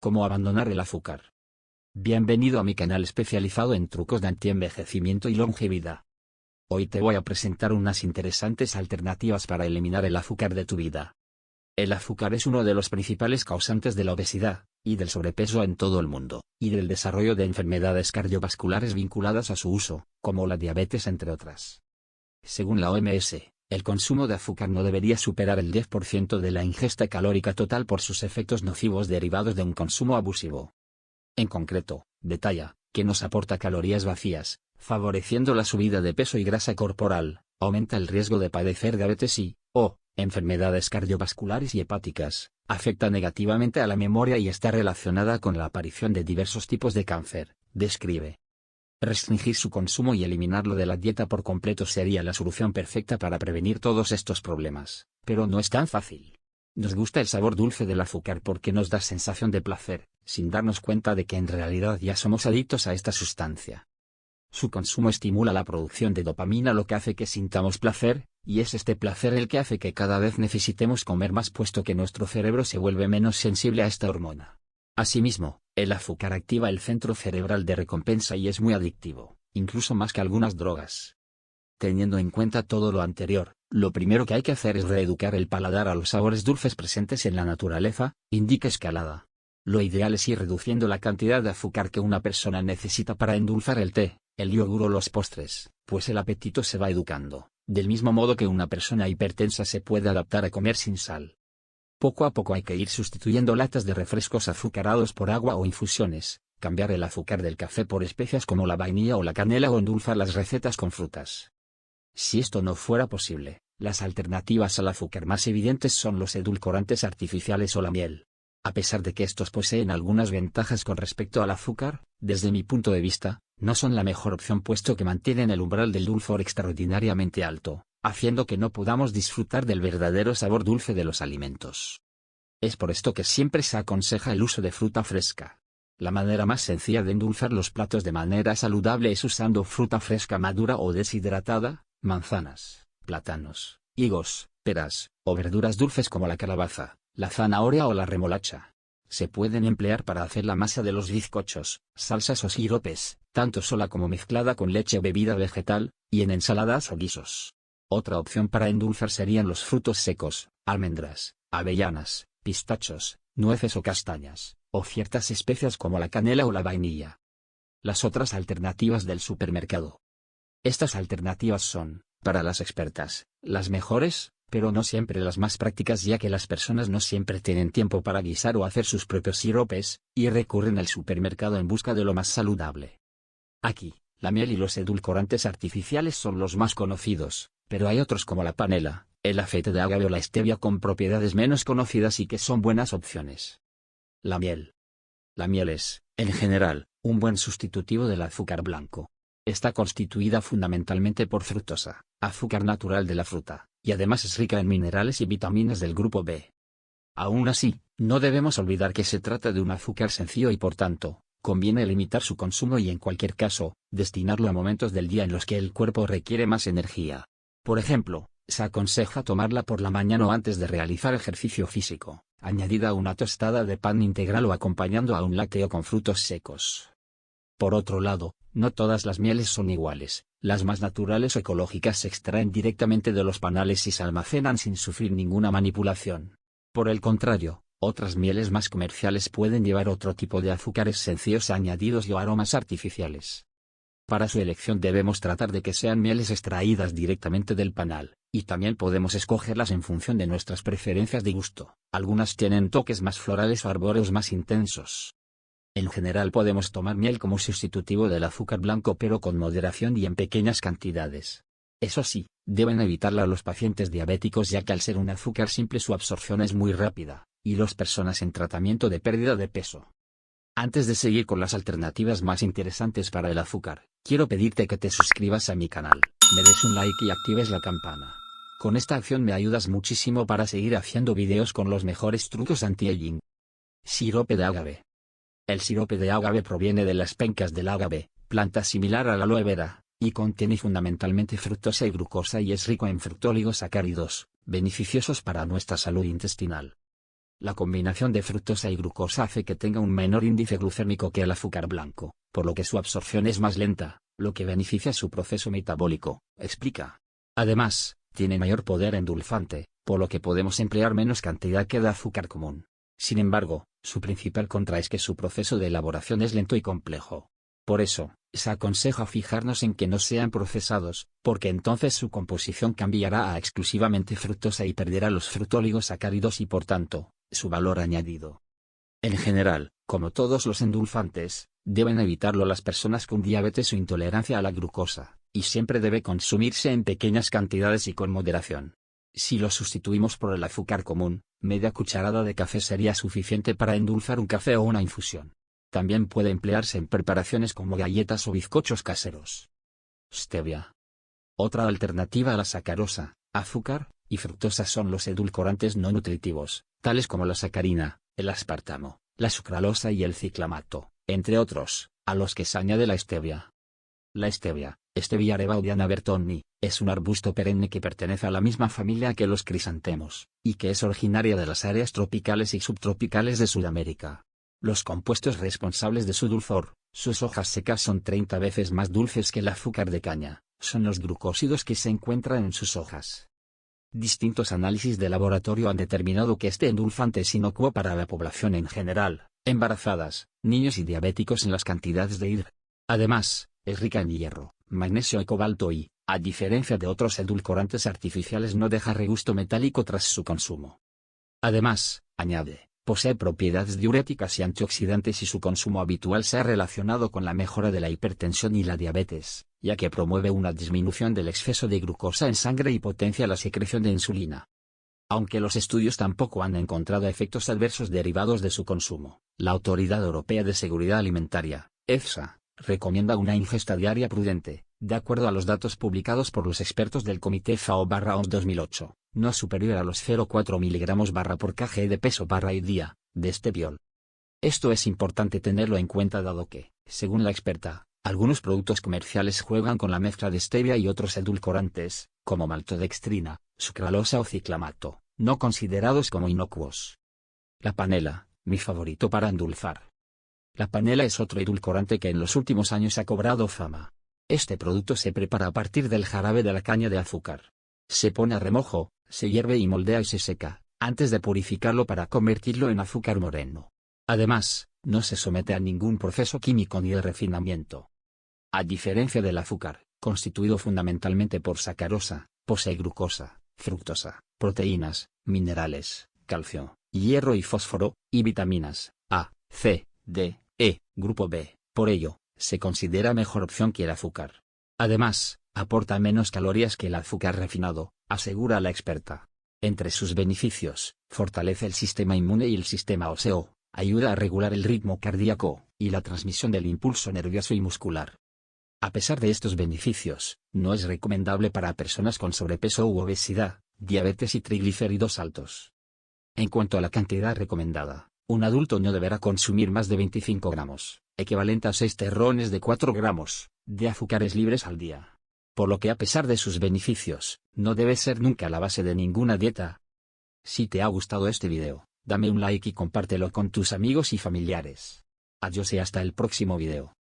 ¿Cómo abandonar el azúcar? Bienvenido a mi canal especializado en trucos de antienvejecimiento y longevidad. Hoy te voy a presentar unas interesantes alternativas para eliminar el azúcar de tu vida. El azúcar es uno de los principales causantes de la obesidad y del sobrepeso en todo el mundo, y del desarrollo de enfermedades cardiovasculares vinculadas a su uso, como la diabetes entre otras. Según la OMS, el consumo de azúcar no debería superar el 10% de la ingesta calórica total por sus efectos nocivos derivados de un consumo abusivo. En concreto, detalla, que nos aporta calorías vacías, favoreciendo la subida de peso y grasa corporal, aumenta el riesgo de padecer diabetes o enfermedades cardiovasculares y hepáticas, afecta negativamente a la memoria y está relacionada con la aparición de diversos tipos de cáncer, describe. Restringir su consumo y eliminarlo de la dieta por completo sería la solución perfecta para prevenir todos estos problemas, pero no es tan fácil. Nos gusta el sabor dulce del azúcar porque nos da sensación de placer, sin darnos cuenta de que en realidad ya somos adictos a esta sustancia. Su consumo estimula la producción de dopamina, lo que hace que sintamos placer, y es este placer el que hace que cada vez necesitemos comer más, puesto que nuestro cerebro se vuelve menos sensible a esta hormona. Asimismo, el azúcar activa el centro cerebral de recompensa y es muy adictivo, incluso más que algunas drogas. Teniendo en cuenta todo lo anterior, lo primero que hay que hacer es reeducar el paladar a los sabores dulces presentes en la naturaleza, indica Escalada. Lo ideal es ir reduciendo la cantidad de azúcar que una persona necesita para endulzar el té, el yogur o los postres, pues el apetito se va educando, del mismo modo que una persona hipertensa se puede adaptar a comer sin sal. Poco a poco hay que ir sustituyendo latas de refrescos azucarados por agua o infusiones, cambiar el azúcar del café por especias como la vainilla o la canela o endulzar las recetas con frutas. Si esto no fuera posible, las alternativas al azúcar más evidentes son los edulcorantes artificiales o la miel. A pesar de que estos poseen algunas ventajas con respecto al azúcar, desde mi punto de vista, no son la mejor opción, puesto que mantienen el umbral del dulzor extraordinariamente alto, haciendo que no podamos disfrutar del verdadero sabor dulce de los alimentos. Es por esto que siempre se aconseja el uso de fruta fresca. La manera más sencilla de endulzar los platos de manera saludable es usando fruta fresca madura o deshidratada, manzanas, plátanos, higos, peras, o verduras dulces como la calabaza, la zanahoria o la remolacha. Se pueden emplear para hacer la masa de los bizcochos, salsas o siropes, tanto sola como mezclada con leche o bebida vegetal, y en ensaladas o guisos. Otra opción para endulzar serían los frutos secos, almendras, avellanas, pistachos, nueces o castañas, o ciertas especias como la canela o la vainilla. Las otras alternativas del supermercado. Estas alternativas son, para las expertas, las mejores, pero no siempre las más prácticas, ya que las personas no siempre tienen tiempo para guisar o hacer sus propios siropes, y recurren al supermercado en busca de lo más saludable. Aquí, la miel y los edulcorantes artificiales son los más conocidos, pero hay otros como la panela, el aceite de agave o la stevia con propiedades menos conocidas y que son buenas opciones. La miel. La miel es, en general, un buen sustitutivo del azúcar blanco. Está constituida fundamentalmente por fructosa, azúcar natural de la fruta, y además es rica en minerales y vitaminas del grupo B. Aún así, no debemos olvidar que se trata de un azúcar sencillo y por tanto, conviene limitar su consumo y en cualquier caso, destinarlo a momentos del día en los que el cuerpo requiere más energía. Por ejemplo, se aconseja tomarla por la mañana o antes de realizar ejercicio físico, añadida a una tostada de pan integral o acompañando a un lácteo con frutos secos. Por otro lado, no todas las mieles son iguales. Las más naturales o ecológicas se extraen directamente de los panales y se almacenan sin sufrir ninguna manipulación. Por el contrario, otras mieles más comerciales pueden llevar otro tipo de azúcares sencillos añadidos y aromas artificiales. Para su elección debemos tratar de que sean mieles extraídas directamente del panal, y también podemos escogerlas en función de nuestras preferencias de gusto. Algunas tienen toques más florales o arbóreos más intensos. En general podemos tomar miel como sustitutivo del azúcar blanco, pero con moderación y en pequeñas cantidades. Eso sí, deben evitarla los pacientes diabéticos, ya que al ser un azúcar simple su absorción es muy rápida, y las personas en tratamiento de pérdida de peso. Antes de seguir con las alternativas más interesantes para el azúcar, quiero pedirte que te suscribas a mi canal, me des un like y actives la campana. Con esta acción me ayudas muchísimo para seguir haciendo videos con los mejores trucos anti-aging. Sirope de agave. El sirope de agave proviene de las pencas del agave, planta similar a la aloe vera, y contiene fundamentalmente fructosa y glucosa y es rico en fructóligos sacáridos, beneficiosos para nuestra salud intestinal. La combinación de fructosa y glucosa hace que tenga un menor índice glucémico que el azúcar blanco, por lo que su absorción es más lenta, lo que beneficia su proceso metabólico, explica. Además, tiene mayor poder endulzante, por lo que podemos emplear menos cantidad que de azúcar común. Sin embargo, su principal contra es que su proceso de elaboración es lento y complejo. Por eso, se aconseja fijarnos en que no sean procesados, porque entonces su composición cambiará a exclusivamente fructosa y perderá los fructooligosacáridos y por tanto, su valor añadido. En general, como todos los endulzantes, deben evitarlo las personas con diabetes o intolerancia a la glucosa, y siempre debe consumirse en pequeñas cantidades y con moderación. Si lo sustituimos por el azúcar común, media cucharada de café sería suficiente para endulzar un café o una infusión. También puede emplearse en preparaciones como galletas o bizcochos caseros. Stevia. Otra alternativa a la sacarosa, azúcar y fructosa son los edulcorantes no nutritivos, tales como la sacarina, el aspartamo, la sucralosa y el ciclamato, entre otros, a los que se añade la stevia. La stevia, Stevia rebaudiana bertoni, es un arbusto perenne que pertenece a la misma familia que los crisantemos, y que es originaria de las áreas tropicales y subtropicales de Sudamérica. Los compuestos responsables de su dulzor, sus hojas secas son 30 veces más dulces que el azúcar de caña, son los glucósidos que se encuentran en sus hojas. Distintos análisis de laboratorio han determinado que este endulzante es inocuo para la población en general, embarazadas, niños y diabéticos en las cantidades de hidro. Además, es rica en hierro, magnesio y cobalto y, a diferencia de otros edulcorantes artificiales, no deja regusto metálico tras su consumo. Además, añade, posee propiedades diuréticas y antioxidantes y su consumo habitual se ha relacionado con la mejora de la hipertensión y la diabetes, ya que promueve una disminución del exceso de glucosa en sangre y potencia la secreción de insulina. Aunque los estudios tampoco han encontrado efectos adversos derivados de su consumo, la Autoridad Europea de Seguridad Alimentaria, EFSA, recomienda una ingesta diaria prudente, de acuerdo a los datos publicados por los expertos del Comité FAO/OMS 2008, no superior a los 0,4 mg por kg de peso y día, de esteviol. Esto es importante tenerlo en cuenta dado que, según la experta, algunos productos comerciales juegan con la mezcla de stevia y otros edulcorantes, como maltodextrina, sucralosa o ciclamato, no considerados como inocuos. La panela, mi favorito para endulzar. La panela es otro edulcorante que en los últimos años ha cobrado fama. Este producto se prepara a partir del jarabe de la caña de azúcar. Se pone a remojo, se hierve y moldea y se seca, antes de purificarlo para convertirlo en azúcar moreno. Además, no se somete a ningún proceso químico ni de refinamiento. A diferencia del azúcar, constituido fundamentalmente por sacarosa, posee glucosa, fructosa, proteínas, minerales, calcio, hierro y fósforo, y vitaminas A, C, D, E, grupo B, por ello, se considera mejor opción que el azúcar. Además, aporta menos calorías que el azúcar refinado, asegura la experta. Entre sus beneficios, fortalece el sistema inmune y el sistema óseo, ayuda a regular el ritmo cardíaco, y la transmisión del impulso nervioso y muscular. A pesar de estos beneficios, no es recomendable para personas con sobrepeso u obesidad, diabetes y triglicéridos altos. En cuanto a la cantidad recomendada, un adulto no deberá consumir más de 25 gramos, equivalente a 6 terrones de 4 gramos, de azúcares libres al día. Por lo que a pesar de sus beneficios, no debe ser nunca la base de ninguna dieta. Si te ha gustado este video, dame un like y compártelo con tus amigos y familiares. Adiós y hasta el próximo video.